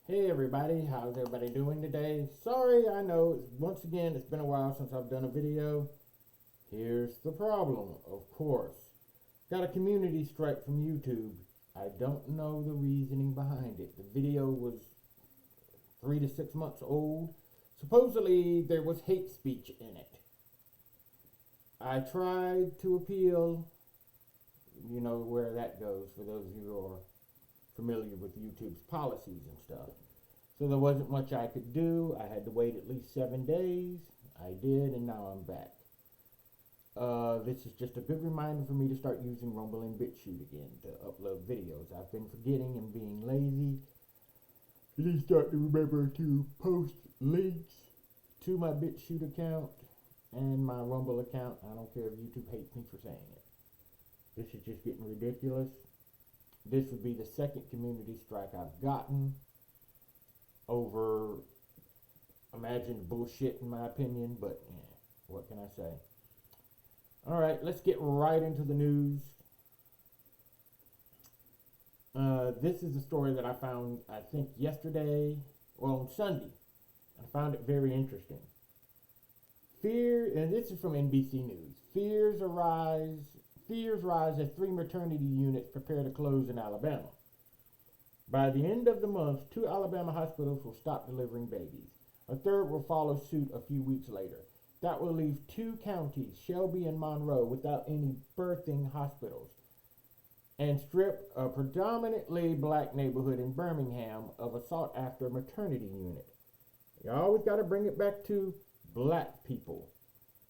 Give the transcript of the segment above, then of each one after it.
Hey everybody, how's everybody doing today? Sorry, I know, once again, it's been a while since I've done a video. Here's the problem, of course. Got a community strike from YouTube. I don't know the reasoning behind it. The video was 3 to 6 months old. Supposedly, there was hate speech in it. I tried to appeal. You know where that goes for those of you who are familiar with YouTube's policies and stuff. So there wasn't much I could do. I had to wait at least 7 days. I did, and now I'm back. This is just a good reminder for me to start using Rumble and BitChute again to upload videos. I've been forgetting and being lazy. Please start to remember to post links to my BitChute account and my Rumble account. I don't care if YouTube hates me for saying it. This is just getting ridiculous. This would be the second community strike I've gotten over imagined bullshit, in my opinion, but yeah, what can I say? All right, let's get right into the news. This is a story that I found, I think, yesterday, or on Sunday. I found it very interesting. And this is from NBC News. Fears rise as 3 maternity units prepare to close in Alabama. By the end of the month, 2 Alabama hospitals will stop delivering babies. A third will follow suit a few weeks later. That will leave 2 counties, Shelby and Monroe, without any birthing hospitals, and strip a predominantly black neighborhood in Birmingham of a sought-after maternity unit. You always got to bring it back to black people.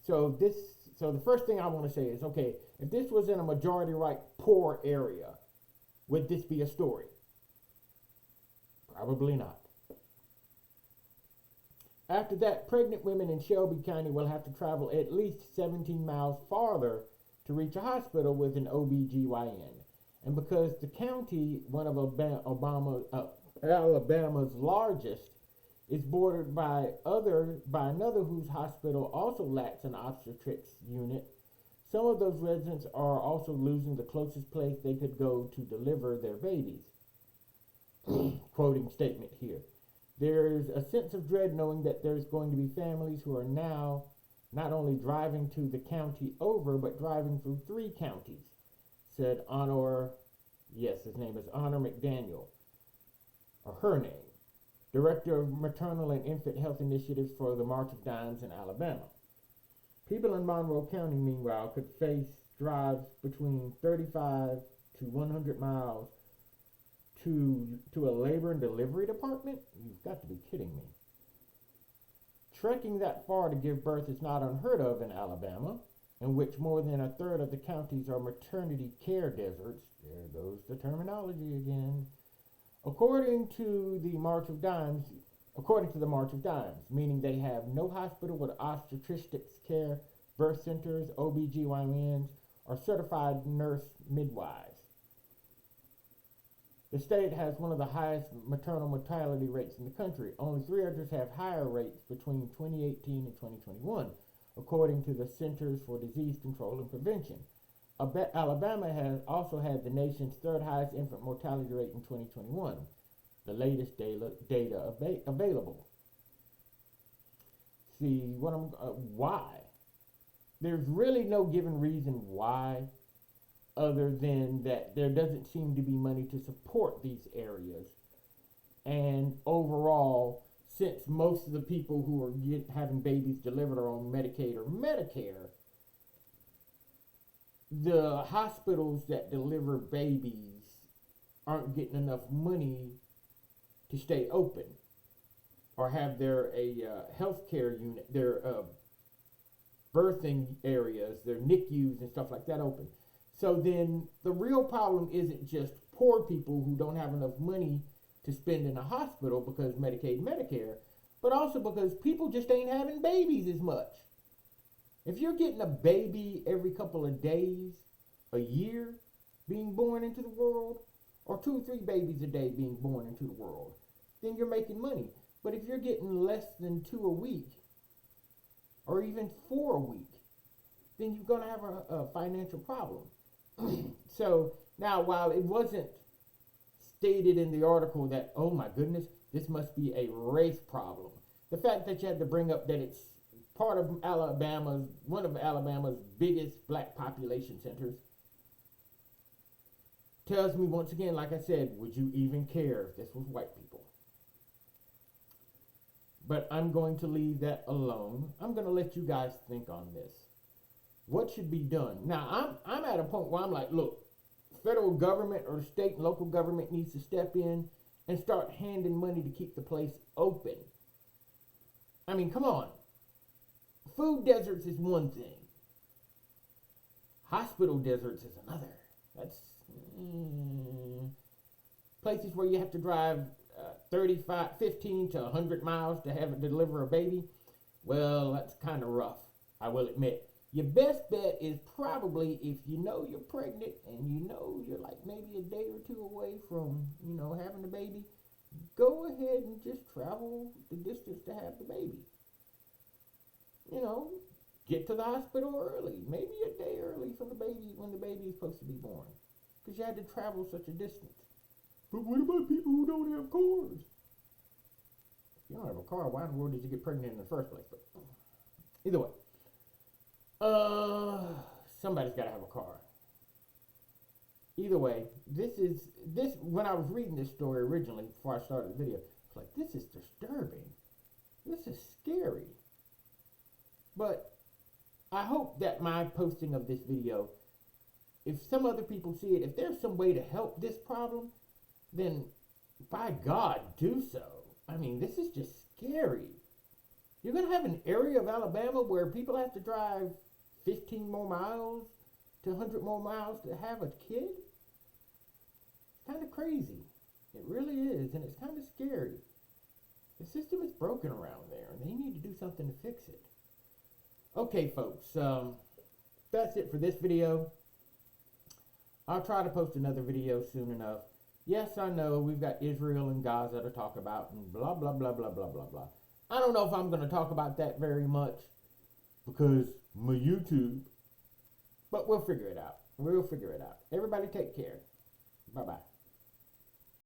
So the first thing I want to say is, okay, if this was in a majority white poor area, would this be a story? Probably not. After that, pregnant women in Shelby County will have to travel at least 17 miles farther to reach a hospital with an OBGYN. And because the county, one of Alabama's largest, is bordered by another whose hospital also lacks an obstetrics unit, some of those residents are also losing the closest place they could go to deliver their babies. Quoting statement here. There's a sense of dread knowing that there's going to be families who are now not only driving to the county over, but driving through 3 counties, said his name is Honor McDaniel, or her name, Director of Maternal and Infant Health Initiatives for the March of Dimes in Alabama. People in Monroe County, meanwhile, could face drives between 35 to 100 miles to a labor and delivery department? You've got to be kidding me. Trekking that far to give birth is not unheard of in Alabama, in which more than a third of the counties are maternity care deserts. There goes the terminology again. According to the March of Dimes, meaning they have no hospital with obstetrics care, birth centers, OBGYNs, or certified nurse midwives. The state has one of the highest maternal mortality rates in the country. Only 3 others have higher rates between 2018 and 2021, according to the Centers for Disease Control and Prevention. Alabama has also had the nation's 3rd highest infant mortality rate in 2021, the latest data available. See, why? There's really no given reason why, other than that there doesn't seem to be money to support these areas. And overall, since most of the people who are having babies delivered are on Medicaid or Medicare, the hospitals that deliver babies aren't getting enough money to stay open or have their healthcare unit, their birthing areas, their NICUs and stuff like that open. So then the real problem isn't just poor people who don't have enough money to spend in a hospital because Medicaid, Medicare, but also because people just ain't having babies as much. If you're getting a baby every couple of days, a year being born into the world, or 2 or 3 babies a day being born into the world, then you're making money. But if you're getting less than 2 a week, or even 4 a week, then you're going to have a financial problem. So now, while it wasn't stated in the article that, oh my goodness, This must be a race problem. The fact that you had to bring up that it's part of Alabama's, one of Alabama's biggest black population centers, tells me once again, like I said, would you even care if this was white people? But I'm going to leave that alone. I'm going to let you guys think on this. What should be done? Now, I'm at a point where I'm like, look, federal government or state and local government needs to step in and start handing money to keep the place open. I mean, come on. Food deserts is one thing. Hospital deserts is another. That's places where you have to drive 15 to 100 miles to have it deliver a baby. Well, that's kind of rough, I will admit. Your best bet is probably, if you know you're pregnant and you know you're like maybe a day or two away from, having a baby, go ahead and just travel the distance to have the baby. Get to the hospital early, maybe a day early from when the baby is supposed to be born, because you had to travel such a distance. But what about people who don't have cars? If you don't have a car, why in the world did you get pregnant in the first place? But either way, somebody's got to have a car. Either way, this when I was reading this story originally before I started the video, it's like, this is disturbing. This is scary. But I hope that my posting of this video, if some other people see it, if there's some way to help this problem, then by God, do so. I mean, this is just scary. You're going to have an area of Alabama where people have to drive 15 more miles to 100 more miles to have a kid? It's kind of crazy. It really is, and it's kind of scary. The system is broken around there, and they need to do something to fix it. Okay, folks, that's it for this video. I'll try to post another video soon enough. Yes, I know we've got Israel and Gaza to talk about and blah, blah, blah, blah, blah, blah, blah. I don't know if I'm going to talk about that very much because my YouTube, but we'll figure it out. We'll figure it out. Everybody take care. Bye-bye.